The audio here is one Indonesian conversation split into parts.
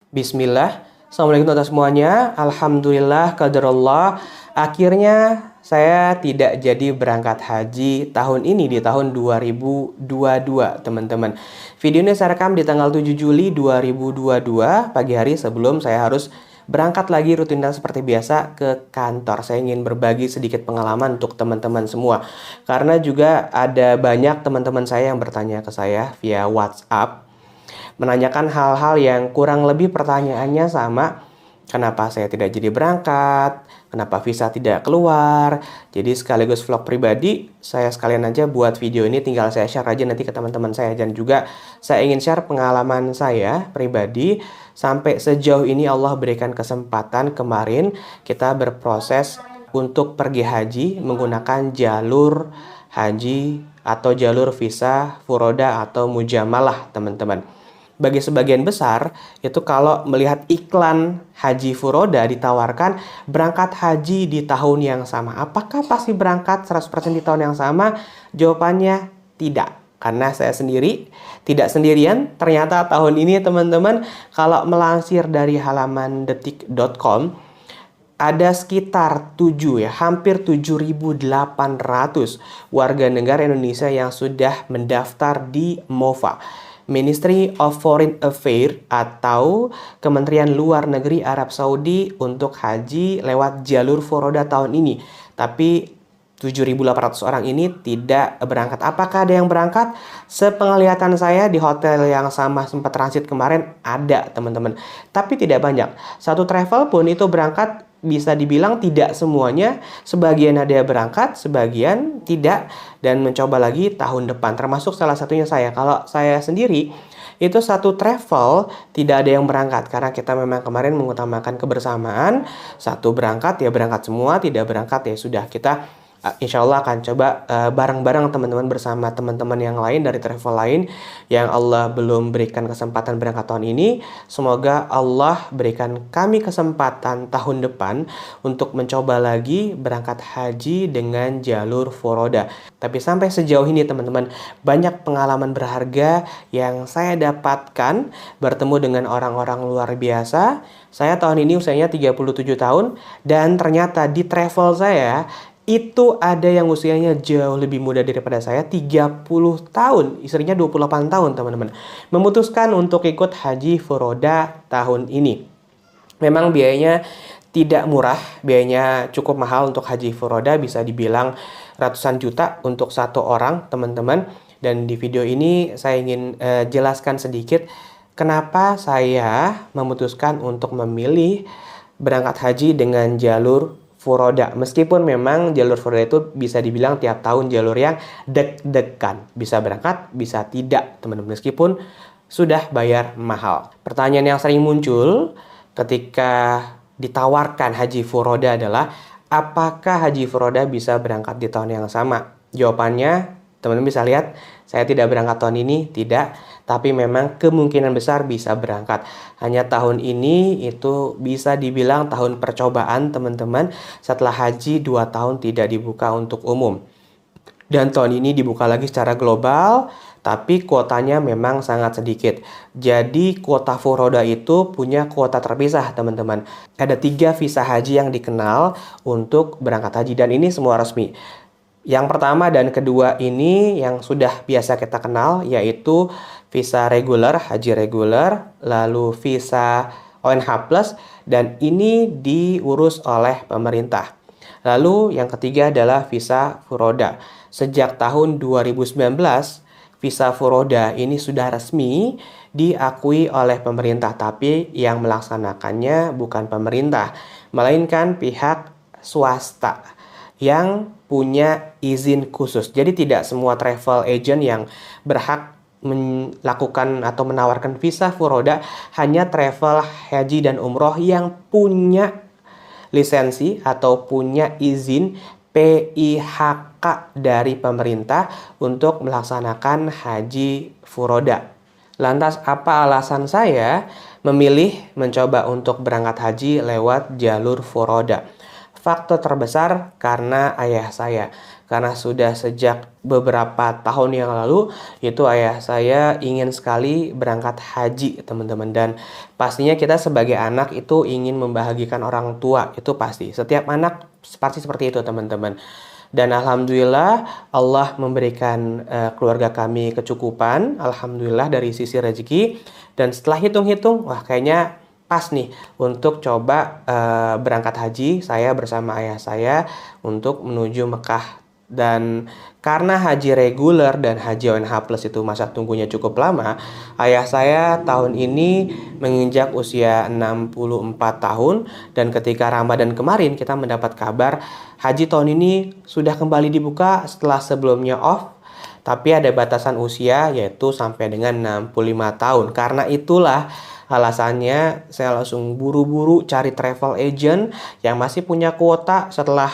Bismillah. Assalamualaikum teman-teman semuanya. Alhamdulillah, qadarullah. Akhirnya saya tidak jadi berangkat haji tahun ini di tahun 2022, teman-teman. Video ini saya rekam di tanggal 7 Juli 2022, pagi hari sebelum saya harus berangkat lagi rutinitas seperti biasa ke kantor. Saya ingin berbagi sedikit pengalaman untuk teman-teman semua. Karena juga ada banyak teman-teman saya yang bertanya ke saya via WhatsApp, menanyakan hal-hal yang kurang lebih pertanyaannya sama. Kenapa saya tidak jadi berangkat? Kenapa visa tidak keluar? Jadi sekaligus vlog pribadi, saya sekalian aja buat video ini, tinggal saya share aja nanti ke teman-teman saya. Dan juga saya ingin share pengalaman saya pribadi, sampai sejauh ini Allah berikan kesempatan kemarin kita berproses untuk pergi haji menggunakan jalur haji atau jalur visa furoda atau mujamalah, teman-teman. Bagi sebagian besar, itu kalau melihat iklan haji furoda ditawarkan berangkat haji di tahun yang sama. Apakah pasti berangkat 100% di tahun yang sama? Jawabannya tidak. Karena saya sendiri tidak sendirian. Ternyata tahun ini, teman-teman, kalau melansir dari halaman detik.com, ada sekitar hampir 7.800 warga negara Indonesia yang sudah mendaftar di MOFA, Ministry of Foreign Affairs atau Kementerian Luar Negeri Arab Saudi, untuk haji lewat jalur furoda tahun ini. Tapi 7.800 orang ini tidak berangkat. Apakah ada yang berangkat? Sepenglihatan saya di hotel yang sama sempat transit kemarin ada, teman-teman. Tapi tidak banyak. Satu travel pun itu berangkat, bisa dibilang tidak semuanya. Sebagian ada yang berangkat, sebagian tidak, dan mencoba lagi tahun depan. Termasuk salah satunya saya. Kalau saya sendiri, itu satu travel tidak ada yang berangkat. Karena kita memang kemarin mengutamakan kebersamaan. Satu berangkat ya berangkat semua, tidak berangkat ya sudah. Kita insya Allah akan coba bareng-bareng teman-teman bersama teman-teman yang lain dari travel lain yang Allah belum berikan kesempatan berangkat tahun ini. Semoga Allah berikan kami kesempatan tahun depan untuk mencoba lagi berangkat haji dengan jalur furoda. Tapi sampai sejauh ini, teman-teman, banyak pengalaman berharga yang saya dapatkan bertemu dengan orang-orang luar biasa. Saya tahun ini usianya 37 tahun dan ternyata di travel saya itu ada yang usianya jauh lebih muda daripada saya, 30 tahun, istrinya 28 tahun, teman-teman. Memutuskan untuk ikut haji furoda tahun ini. Memang biayanya tidak murah, biayanya cukup mahal untuk haji furoda, bisa dibilang ratusan juta untuk satu orang, teman-teman. Dan di video ini saya ingin jelaskan sedikit kenapa saya memutuskan untuk memilih berangkat haji dengan jalur furoda. Meskipun memang jalur furoda itu bisa dibilang tiap tahun jalur yang deg-degan. Bisa berangkat, bisa tidak, teman-teman. Meskipun sudah bayar mahal. Pertanyaan yang sering muncul ketika ditawarkan haji furoda adalah, apakah haji furoda bisa berangkat di tahun yang sama? Jawabannya, teman-teman bisa lihat, saya tidak berangkat tahun ini, tidak. Tapi memang kemungkinan besar bisa berangkat. Hanya tahun ini itu bisa dibilang tahun percobaan, teman-teman. Setelah haji 2 tahun tidak dibuka untuk umum. Dan tahun ini dibuka lagi secara global, tapi kuotanya memang sangat sedikit. Jadi kuota furoda itu punya kuota terpisah, teman-teman. Ada 3 visa haji yang dikenal untuk berangkat haji, dan ini semua resmi. Yang pertama dan kedua ini yang sudah biasa kita kenal, yaitu visa reguler, haji reguler, lalu visa ONH+, dan ini diurus oleh pemerintah. Lalu yang ketiga adalah visa furoda. Sejak tahun 2019, visa furoda ini sudah resmi diakui oleh pemerintah, tapi yang melaksanakannya bukan pemerintah, melainkan pihak swasta yang punya izin khusus. Jadi tidak semua travel agent yang berhak melakukan atau menawarkan visa furoda, hanya travel haji dan umroh yang punya lisensi atau punya izin PIHK dari pemerintah untuk melaksanakan haji furoda. Lantas apa alasan saya memilih mencoba untuk berangkat haji lewat jalur furoda? Faktor terbesar karena ayah saya. karena sudah sejak beberapa tahun yang lalu itu ayah saya ingin sekali berangkat haji, teman-teman. Dan pastinya kita sebagai anak itu ingin membahagiakan orang tua, itu pasti. Setiap anak pasti seperti itu, teman-teman. Dan alhamdulillah Allah memberikan keluarga kami kecukupan, alhamdulillah dari sisi rezeki. Dan setelah hitung-hitung, wah kayaknya pas nih untuk coba berangkat haji saya bersama ayah saya untuk menuju Mekah. Dan karena haji reguler dan haji ONH Plus itu masa tunggunya cukup lama, ayah saya tahun ini menginjak usia 64 tahun. Dan ketika Ramadan kemarin kita mendapat kabar haji tahun ini sudah kembali dibuka setelah sebelumnya off. Tapi ada batasan usia yaitu sampai dengan 65 tahun. Karena itulah alasannya saya langsung buru-buru cari travel agent yang masih punya kuota setelah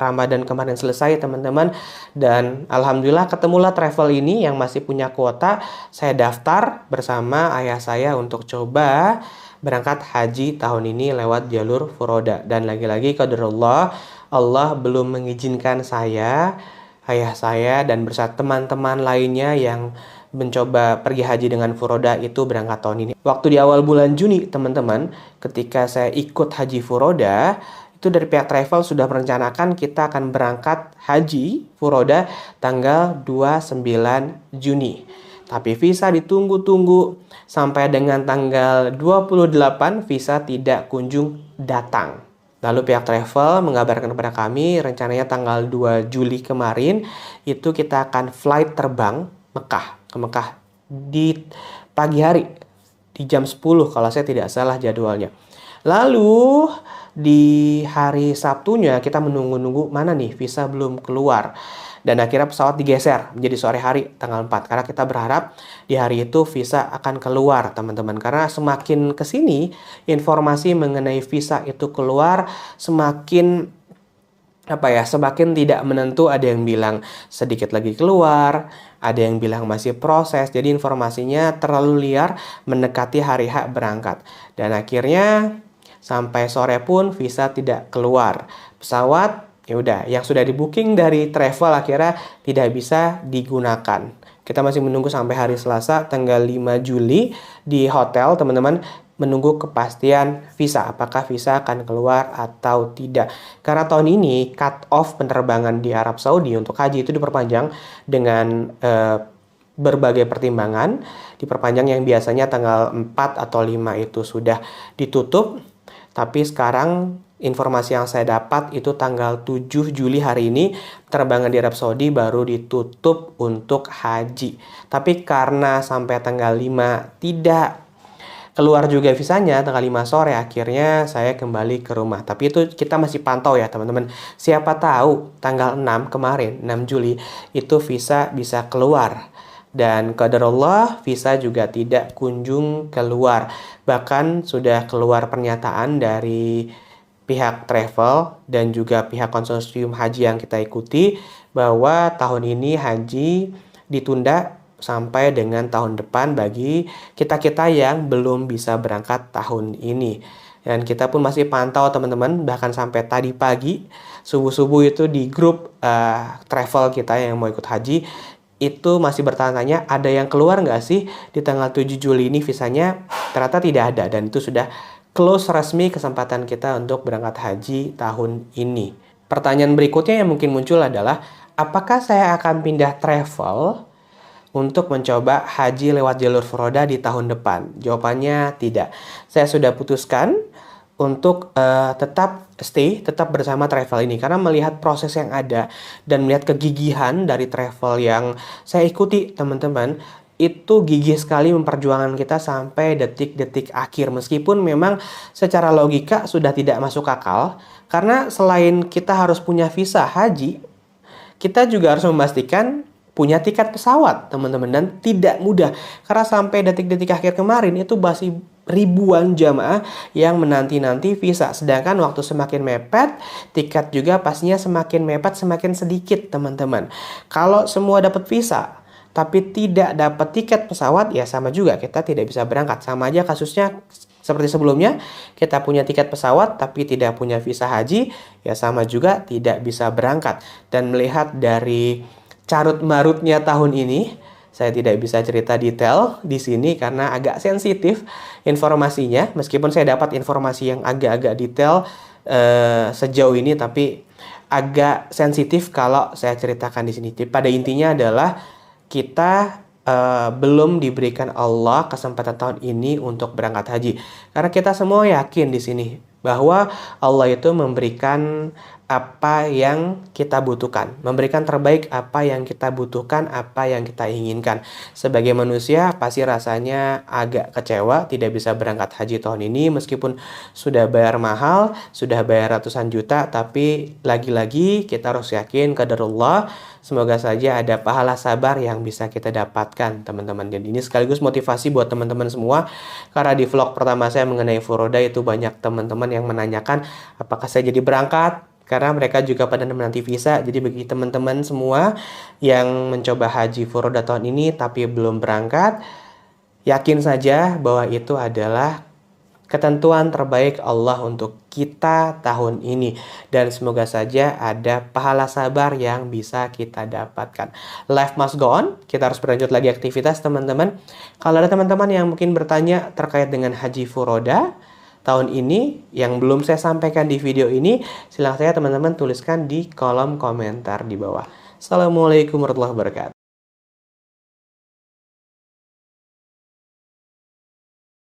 Ramadan kemarin selesai, teman-teman. Dan alhamdulillah ketemulah travel ini yang masih punya kuota. Saya daftar bersama ayah saya untuk coba berangkat haji tahun ini lewat jalur furoda. Dan lagi-lagi qadarullah, Allah belum mengizinkan saya, ayah saya, dan bersama teman-teman lainnya yang mencoba pergi haji dengan furoda itu berangkat tahun ini. Waktu di awal bulan Juni, teman-teman, ketika saya ikut haji furoda, itu dari pihak travel sudah merencanakan kita akan berangkat haji furoda tanggal 29 Juni. Tapi visa ditunggu-tunggu sampai dengan tanggal 28 visa tidak kunjung datang. Lalu pihak travel mengabarkan kepada kami rencananya tanggal 2 Juli kemarin itu kita akan flight terbang ke Mekah di pagi hari di jam 10 kalau saya tidak salah jadwalnya. Lalu di hari Sabtunya kita menunggu-nunggu mana nih visa belum keluar. Dan akhirnya pesawat digeser menjadi sore hari tanggal 4. Karena kita berharap di hari itu visa akan keluar, teman-teman. Karena semakin kesini informasi mengenai visa itu keluar semakin semakin tidak menentu. Ada yang bilang sedikit lagi keluar, ada yang bilang masih proses. Jadi informasinya terlalu liar mendekati hari H berangkat. Dan akhirnya sampai sore pun visa tidak keluar. Pesawat ya udah yang sudah di booking dari travel akhirnya tidak bisa digunakan. Kita masih menunggu sampai hari Selasa tanggal 5 Juli di hotel, teman-teman, menunggu kepastian visa, apakah visa akan keluar atau tidak. Karena tahun ini cut off penerbangan di Arab Saudi untuk haji itu diperpanjang dengan berbagai pertimbangan. Diperpanjang yang biasanya tanggal 4 atau 5 itu sudah ditutup. Tapi sekarang informasi yang saya dapat itu tanggal 7 Juli hari ini penerbangan di Arab Saudi baru ditutup untuk haji. Tapi karena sampai tanggal 5 tidak keluar juga visanya tanggal 5 sore, akhirnya saya kembali ke rumah. Tapi itu kita masih pantau ya, teman-teman. Siapa tahu tanggal 6 kemarin, 6 Juli, itu visa bisa keluar. Dan qadarullah visa juga tidak kunjung keluar. Bahkan sudah keluar pernyataan dari pihak travel dan juga pihak konsorsium haji yang kita ikuti bahwa tahun ini haji ditunda sampai dengan tahun depan bagi kita-kita yang belum bisa berangkat tahun ini. Dan kita pun masih pantau, teman-teman, bahkan sampai tadi pagi subuh-subuh itu di grup travel kita yang mau ikut haji itu masih bertanya-tanya ada yang keluar nggak sih di tanggal 7 Juli ini visanya. Ternyata tidak ada, dan itu sudah close resmi kesempatan kita untuk berangkat haji tahun ini. Pertanyaan berikutnya yang mungkin muncul adalah apakah saya akan pindah travel untuk mencoba haji lewat jalur furoda di tahun depan? Jawabannya tidak. Saya sudah putuskan untuk tetap bersama travel ini karena melihat proses yang ada dan melihat kegigihan dari travel yang saya ikuti, teman-teman, itu gigih sekali memperjuangkan kita sampai detik-detik akhir. Meskipun memang secara logika sudah tidak masuk akal, karena selain kita harus punya visa haji, kita juga harus memastikan punya tiket pesawat, teman-teman, dan tidak mudah karena sampai detik-detik akhir kemarin itu masih ribuan jamaah yang menanti-nanti visa. Sedangkan waktu semakin mepet, tiket juga pastinya semakin mepet, semakin sedikit, teman-teman. Kalau semua dapat visa tapi tidak dapat tiket pesawat, ya sama juga kita tidak bisa berangkat. Sama aja kasusnya seperti sebelumnya, kita punya tiket pesawat tapi tidak punya visa haji, ya sama juga tidak bisa berangkat. Dan melihat dari carut marutnya tahun ini, saya tidak bisa cerita detail di sini karena agak sensitif informasinya. Meskipun saya dapat informasi yang agak-agak detail sejauh ini, tapi agak sensitif kalau saya ceritakan di sini. Pada intinya adalah kita belum diberikan Allah kesempatan tahun ini untuk berangkat haji. Karena kita semua yakin di sini bahwa Allah itu memberikan apa yang kita butuhkan, memberikan terbaik apa yang kita butuhkan, apa yang kita inginkan. Sebagai manusia pasti rasanya agak kecewa tidak bisa berangkat haji tahun ini, meskipun sudah bayar mahal, sudah bayar ratusan juta, tapi lagi-lagi kita harus yakin qadarullah. Semoga saja ada pahala sabar yang bisa kita dapatkan, teman-teman. Dan ini sekaligus motivasi buat teman-teman semua, karena di vlog pertama saya mengenai furoda itu banyak teman-teman yang menanyakan apakah saya jadi berangkat, karena mereka juga pada menanti visa. Jadi bagi teman-teman semua yang mencoba haji furoda tahun ini tapi belum berangkat, yakin saja bahwa itu adalah ketentuan terbaik Allah untuk kita tahun ini. Dan semoga saja ada pahala sabar yang bisa kita dapatkan. Life must go on. Kita harus berlanjut lagi aktivitas, teman-teman. Kalau ada teman-teman yang mungkin bertanya terkait dengan haji furoda tahun ini yang belum saya sampaikan di video ini, silahkan saya teman-teman tuliskan di kolom komentar di bawah. Assalamualaikum warahmatullahi wabarakatuh.